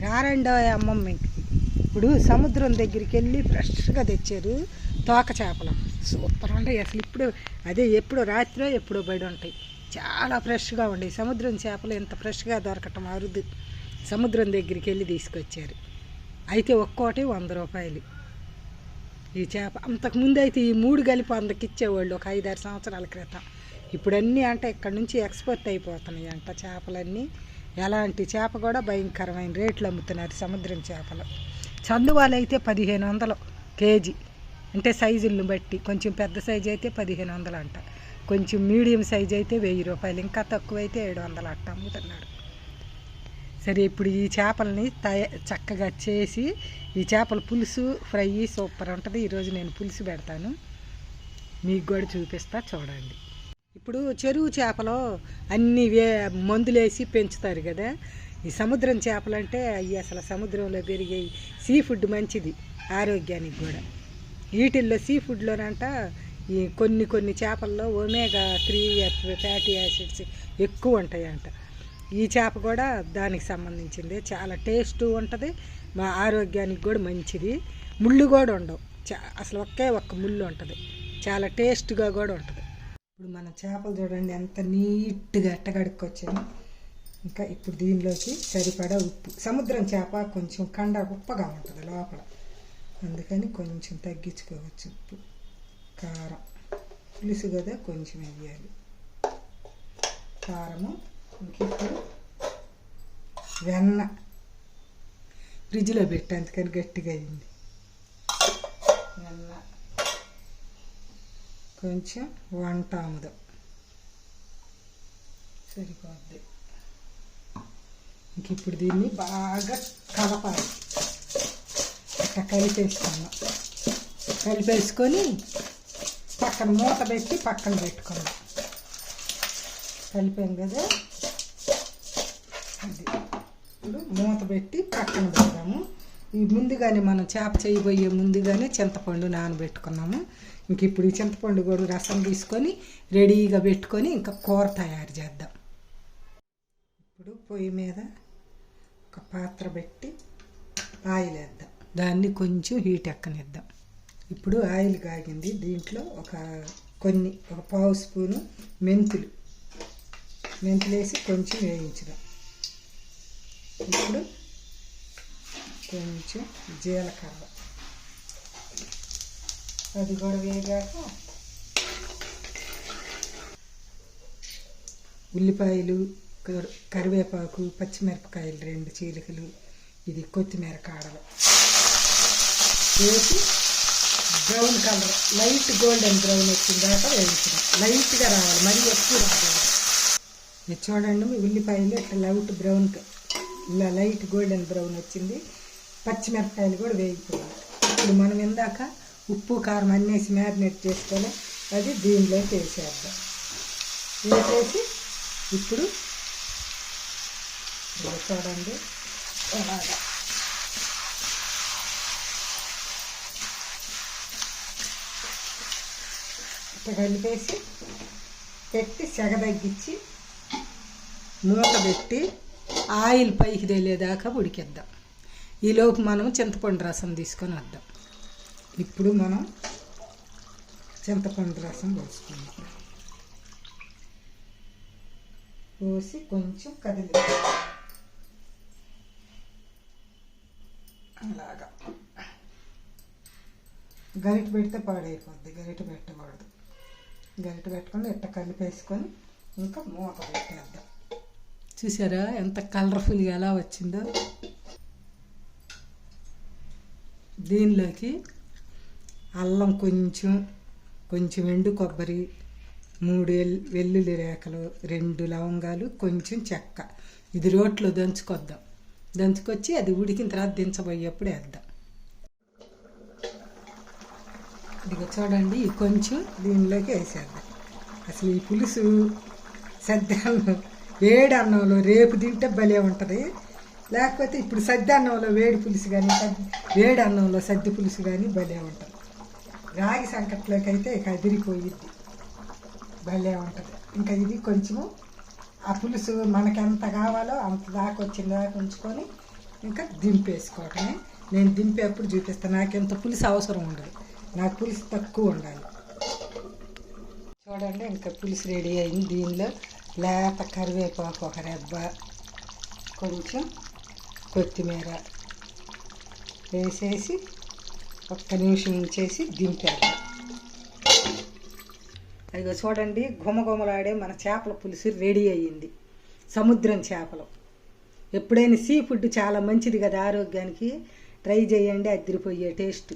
రారండో అమ్మమ్మ ఇంటికి. ఇప్పుడు సముద్రం దగ్గరికి వెళ్ళి ఫ్రెష్గా తెచ్చారు తోక చేపలు. సూపర్ ఉంటాయి అసలు. ఇప్పుడు అదే ఎప్పుడో రాత్రో ఎప్పుడో బయట ఉంటాయి. చాలా ఫ్రెష్గా ఉండేవి. సముద్రం చేపలు ఇంత ఫ్రెష్గా దొరకటం అరుదు. సముద్రం దగ్గరికి వెళ్ళి తీసుకొచ్చారు. అయితే ఒక్కోటి 100 రూపాయలు ఈ చేప. అంతకుముందు అయితే ఈ 3 కలిపి 100కి ఇచ్చేవాళ్ళు ఒక 5-6 సంవత్సరాల క్రితం. ఇప్పుడు అన్నీ అంటే ఇక్కడ నుంచి ఎక్స్పోర్ట్ అయిపోతున్నాయి అంట చేపలన్నీ. ఎలాంటి చేప కూడా భయంకరమైన రేట్లు అమ్ముతున్నారు సముద్రం చేపలు. చందువాలు అయితే 1500 కేజీ, అంటే సైజులను బట్టి. కొంచెం పెద్ద సైజు అయితే 1500 అంట, కొంచెం మీడియం సైజు అయితే 1000 రూపాయలు, ఇంకా తక్కువ అయితే 700 అట్ట అమ్ముతున్నారు. సరే, ఇప్పుడు ఈ చేపలని చక్కగా చేసి ఈ చేపల పులుసు ఫ్రై సూపర్ ఉంటుంది. ఈరోజు నేను పులుసు పెడతాను, మీకు కూడా చూపిస్తా చూడండి. ఇప్పుడు చెరువు చేపలు అన్నీ మందులేసి పెంచుతారు కదా. ఈ సముద్రం చేపలు అంటే అవి అసలు సముద్రంలో పెరిగే సీ ఫుడ్ మంచిది ఆరోగ్యానికి కూడా. వీటిల్లో సీ ఫుడ్లోనంట ఈ కొన్ని చేపల్లో ఒమేగా 3 ఫ్యాటీ యాసిడ్స్ ఎక్కువ ఉంటాయంట. ఈ చేప కూడా దానికి సంబంధించింది. చాలా టేస్ట్ ఉంటుంది, మా ఆరోగ్యానికి కూడా మంచిది. ముళ్ళు కూడా ఉండవు, అసలు ఒక్క ముళ్ళు ఉంటుంది. చాలా టేస్ట్గా కూడా ఉంటుంది. ఇప్పుడు మన చేపలు చూడండి ఎంత నీట్గా ఎట్టగడుక్కొచ్చాను. ఇంకా ఇప్పుడు దీనిలోకి సరిపడా ఉప్పు. సముద్రం చేప కొంచెం కండ ఉప్పగా ఉంటుంది లోపల, అందుకని కొంచెం తగ్గించుకోవచ్చు ఉప్పు. కారం, పులుసు కదా కొంచెం వేయాలి కారము. ఇంకిప్పుడు వెన్న ఫ్రిడ్జ్లో పెట్టి అందుకని గట్టిగా అయింది. వెన్న, కొంచెం వంట ఆముదం సరిపోద్ది. ఇంక ఇప్పుడు దీన్ని బాగా కలపాలి. అట్లా కలిపేసుకొని పక్కన మూత పెట్టి పక్కన పెట్టుకోండి. కలిపాం కదా, అది ఇప్పుడు మూత పెట్టి పక్కన పెడదాము. ఈ ముందుగానే మనం చేప చేయబోయే ముందుగానే చింతపండు నానబెట్టుకున్నాము. ఇంక ఇప్పుడు ఈ చింతపండు కూడా రసం తీసుకొని రెడీగా పెట్టుకొని ఇంకా కూర తయారు చేద్దాం. ఇప్పుడు పొయ్యి మీద ఒక పాత్ర పెట్టి ఆయిల్ వేద్దాం, దాన్ని కొంచెం హీట్ ఎక్కనిద్దాం. ఇప్పుడు ఆయిల్ కాగింది, దీంట్లో ఒక పావు స్పూను మెంతులు వేసి కొంచెం వేయించడం. ఇప్పుడు కొంచెం జీలకర్ర, అది కూడా వేగాక ఉల్లిపాయలు, కరివేపాకు, పచ్చిమిరపకాయలు 2 చీలికలు, ఇది కొత్తిమీర కాడలు వేసి brown colour light golden brown వచ్చిన దాకా వేయించడం. లైట్గా రావాలి, మరీ ఎక్కువ రావాలి. ఇది చూడండి, ఉల్లిపాయలు ఇట్లా లైట్ గోల్డెన్ బ్రౌన్ వచ్చింది. పచ్చిమిరపకాయలు కూడా వేయిపోవాలి. ఇప్పుడు మనం ఇందాక ఉప్పు కారం అన్నేసి మ్యారినేట్ చేసుకొని అది దీనిలోకి వేసేద్దాం. వేసేసి ఇప్పుడు చూడండి అలాగా ఇట్లా కలిపేసి పెట్టి సెగ తగ్గించి మూత పెట్టి ఆయిల్ పైకి తేలేదాకా ఉడికిద్దాం. ఈలోపు మనం చింతపండు రసం తీసుకొని వద్దాం. ఇప్పుడు మనం చింతపండు రసం పోసుకుందాం. పోసి కొంచెం కదిలి అలాగా గరిటె పెడితే పాడైపోద్ది, గరిటె పెట్టకూడదు. గరిటె పెట్టుకొని ఇట్ట కలిపేసుకొని ఇంకా మూత పెట్టేద్దాం. చూసారా ఎంత కలర్ఫుల్గా ఎలా వచ్చిందో. దీనిలోకి అల్లం కొంచెం ఎండు కొబ్బరి, 3 వెల్లుల్లి రేఖలు, 2 లవంగాలు, కొంచెం చెక్క, ఇది రోట్లో దంచుకొచ్చి అది ఉడికిన తర్వాత దించబోయేప్పుడు వేద్దాం. ఇదిగో చూడండి, కొంచెం దీనిలోకి వేసేద్దాం. అసలు ఈ పులుసు సద్దన్నం వేడి అన్నంలో రేపు తింటే భలే ఉంటుంది. లేకపోతే ఇప్పుడు సద్ది అన్నంలో వేడి పులుసు కానీ వేడి అన్నంలో సద్ది పులుసు కానీ భలే ఉంటుంది. రాగి సంకట్లోకి అయితే ఇక అదిరిపోయిద్ది, భలే ఉంటుంది. ఇంకా ఇది కొంచెము ఆ పులుసు మనకి ఎంత కావాలో అంత దాకా వచ్చిన దాకా ఉంచుకొని ఇంకా దింపేసుకోవటమే. నేను దింపేప్పుడు చూపిస్తాను. నాకెంత పులుసు అవసరం ఉండదు, నాకు పులుసు తక్కువ ఉండాలి. చూడండి, ఇంకా పులుసు రెడీ అయింది. దీనిలో లేత కరివేపాకు ఒక రెబ్బ, కొంచెం కొత్తిమీర వేసేసి ఒక్క నిమిషం ఉంచేసి దింపాలి. అదిగో చూడండి, గుమగుమలాడే మన చేపల పులుసు రెడీ అయ్యింది. సముద్రం చేపలు ఎప్పుడైనా సీ ఫుడ్ చాలా మంచిది కదా ఆరోగ్యానికి. ట్రై చేయండి, అదిరిపోయే టేస్ట్.